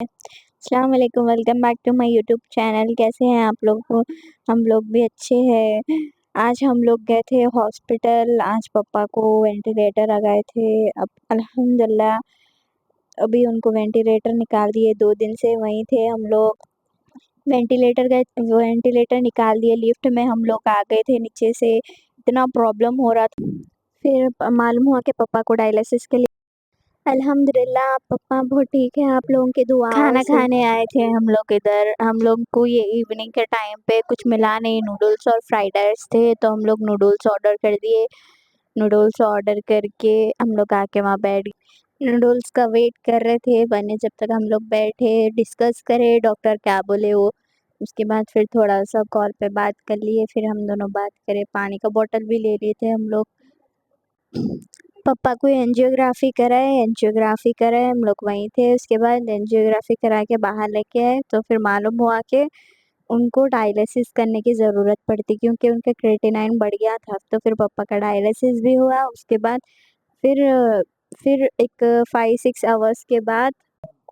अस्सलाम वालेकुम, welcome back to my YouTube channel. कैसे हैं आप लोग? हम लोग भी अच्छे हैं। आज हम लोग गए थे हॉस्पिटल। आज पापा को वेंटिलेटर लगाए थे। अब अल्हम्दुलिल्लाह अभी उनको वेंटिलेटर निकाल दिए। 2 दिन से वहीं थे हम लोग। वेंटिलेटर निकाल दिए। लिफ्ट में हम लोग आ गए थे नीचे से, इतना प्रॉब्लम हो रहा था। फिर मालूम हुआ कि पापा को डायलिसिस के लिए अल्हम्दुलिल्लाह पापा बहुत ठीक है आप लोगों की दुआओं खाना से। खाने आए थे हम लोग इधर। हम लोग को ये इवनिंग के टाइम पे कुछ मिला नहीं, नूडल्स और फ्राइड राइस थे, तो हम लोग नूडल्स ऑर्डर कर दिए। नूडल्स ऑर्डर करके हम लोग आके वहाँ बैठ नूडल्स का वेट कर रहे थे बने, जब तक हम लोग बैठे डिस्कस करे डॉक्टर क्या बोले वो। उसके बाद फिर थोड़ा सा कॉल पे बात कर लिए, फिर हम दोनों बात करे, पानी का बोतल भी ले लिए थे हम लोग। पापा को एंजियोग्राफी कराए हम लोग वहीं थे। उसके बाद एंजियोग्राफी करा के बाहर लेके आए, तो फिर मालूम हुआ कि उनको डायलिसिस करने की ज़रूरत पड़ती, क्योंकि उनका क्रिएटिनाइन बढ़ गया था। तो फिर पापा का डायलिसिस भी हुआ। उसके बाद फिर एक 5-6 आवर्स के बाद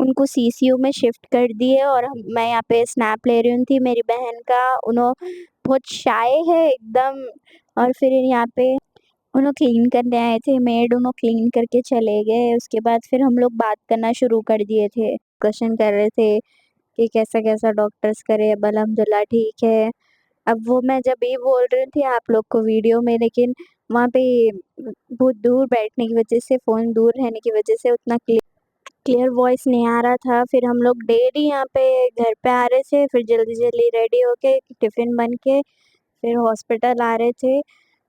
उनको सीसीयू में शिफ्ट कर दिए। और मैं यहाँ पे स्नैप ले रही थी मेरी बहन का। बहुत शाय है एकदम। और फिर यहाँ पे उन्हों क्लीन करने आए थे, मेड उन्हों क्लीन करके चले गए। उसके बाद फिर हम लोग बात करना शुरू कर दिए थे, क्वेश्चन कर रहे थे कि कैसा कैसा डॉक्टर्स करे। अब अल्हम्दुलिल्लाह ठीक है। अब वो मैं जब ये बोल रही थी आप लोग को वीडियो में, लेकिन वहाँ पे बहुत दूर बैठने की वजह से, फ़ोन दूर रहने की वजह से उतना क्लियर वॉइस नहीं आ रहा था। फिर हम लोग डेली यहाँ पे घर पे आ रहे थे, फिर जल्दी जल्दी रेडी होके टिफ़िन बन के फिर हॉस्पिटल आ रहे थे।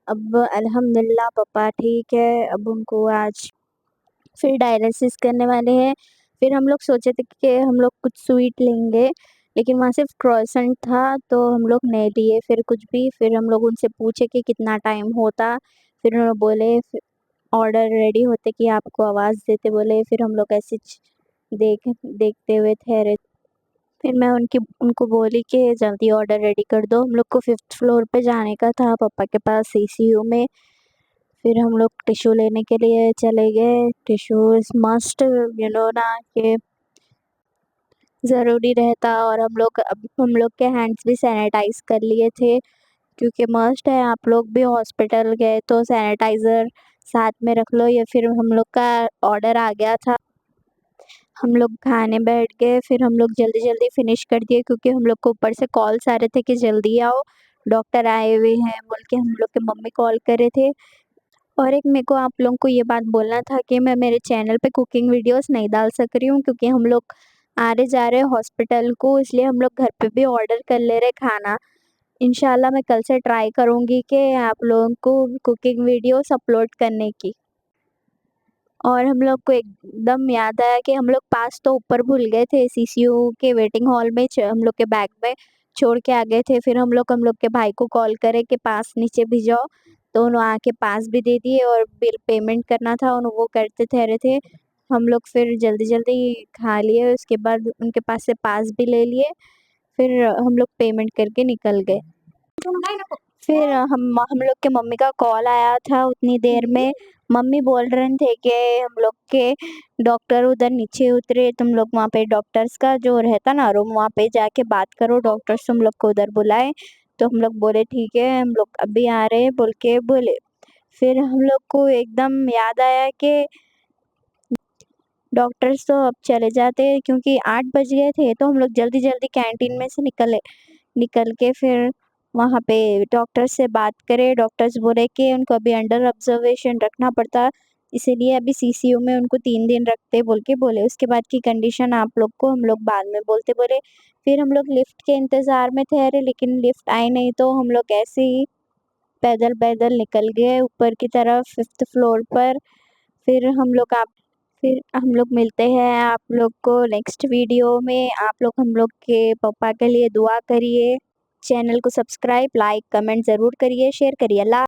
अब अल्हम्दुलिल्लाह पापा ठीक है। अब उनको आज फिर डायलिसिस करने वाले हैं। फिर हम लोग सोचे थे कि हम लोग कुछ स्वीट लेंगे, लेकिन वहाँ सिर्फ क्रॉइसेंट था, तो हम लोग नहीं लिए फिर कुछ भी। फिर हम लोग उनसे पूछे कि कितना टाइम होता। फिर उन्होंने बोले ऑर्डर रेडी होते कि आपको आवाज़ देते बोले। फिर हम लोग ऐसे देखते हुए ठहरे। फिर मैं उनको बोली कि जल्दी ऑर्डर रेडी कर दो। हम लोग को 5th फ्लोर पे जाने का था पापा के पास सीसीयू में। फिर हम लोग टिश्यू लेने के लिए चले गए। टिश्यू इज़ मस्ट, ना कि ज़रूरी रहता। और हम लोग के हैंड्स भी सैनिटाइज़ कर लिए थे, क्योंकि मस्ट है। आप लोग भी हॉस्पिटल गए तो सैनिटाइज़र साथ में रख लो। या फिर हम लोग का ऑर्डर आ गया था, हम लोग खाने बैठ गए। फिर हम लोग जल्दी जल्दी फिनिश कर दिए, क्योंकि हम लोग को ऊपर से कॉल्स आ रहे थे कि जल्दी आओ डॉक्टर आए हुए हैं बोल के। हम लोग के मम्मी कॉल कर रहे थे। और एक मेरे को आप लोगों को ये बात बोलना था कि मैं मेरे चैनल पे कुकिंग वीडियोस नहीं डाल सक रही हूँ, क्योंकि हम लोग आ रहे जा रहे हॉस्पिटल को, इसलिए हम लोग घर पे भी ऑर्डर कर ले रहे खाना। इंशाल्लाह मैं कल से ट्राई करूँगी कि आप लोगों को कुकिंग वीडियोस अपलोड करने की। और हम लोग को एकदम याद आया कि हम लोग पास तो ऊपर भूल गए थे, सीसीयू के वेटिंग हॉल में हम लोग के बैग में छोड़ के आ गए थे। फिर हम लोग के भाई को कॉल करे कि पास नीचे भिजवाओ, तो उन्होंने आके पास भी दे दिए। और बिल पेमेंट करना था वो करते ठहरे थे। हम लोग फिर जल्दी जल्दी खा लिए, उसके बाद उनके पास से पास भी ले लिए। फिर हम लोग पेमेंट करके निकल गए। फिर हम लोग के मम्मी का कॉल आया था उतनी देर में। मम्मी बोल रहे थे कि हम लोग के डॉक्टर उधर नीचे उतरे, तुम लोग वहाँ पे डॉक्टर्स का जो रहता ना रूम, वहाँ पे जाके बात करो, डॉक्टर्स तुम लोग को उधर बुलाए। तो हम लोग बोले ठीक है, हम लोग अभी आ रहे हैं बोल के बोले। फिर हम लोग को एकदम याद आया कि डॉक्टर्स तो अब चले जाते, क्योंकि 8 बज गए थे। तो हम लोग जल्दी जल्दी कैंटीन में से निकल के फिर वहाँ पे डॉक्टर से बात करे। डॉक्टर्स बोले कि उनको अभी अंडर ऑब्जर्वेशन रखना पड़ता, इसीलिए अभी सीसीयू में उनको 3 दिन रखते बोल के बोले। उसके बाद की कंडीशन आप लोग को हम लोग बाद में बोलते बोले। फिर हम लोग लिफ्ट के इंतज़ार में ठहरे, लेकिन लिफ्ट आई नहीं, तो हम लोग ऐसे ही पैदल पैदल निकल गए ऊपर की तरफ 5th फ्लोर पर। फिर हम लोग मिलते हैं आप लोग को नेक्स्ट वीडियो में। आप लोग हम लोग के पापा के लिए दुआ करिए। चैनल को सब्सक्राइब, लाइक, कमेंट ज़रूर करिए, शेयर करिए। अल्लाह।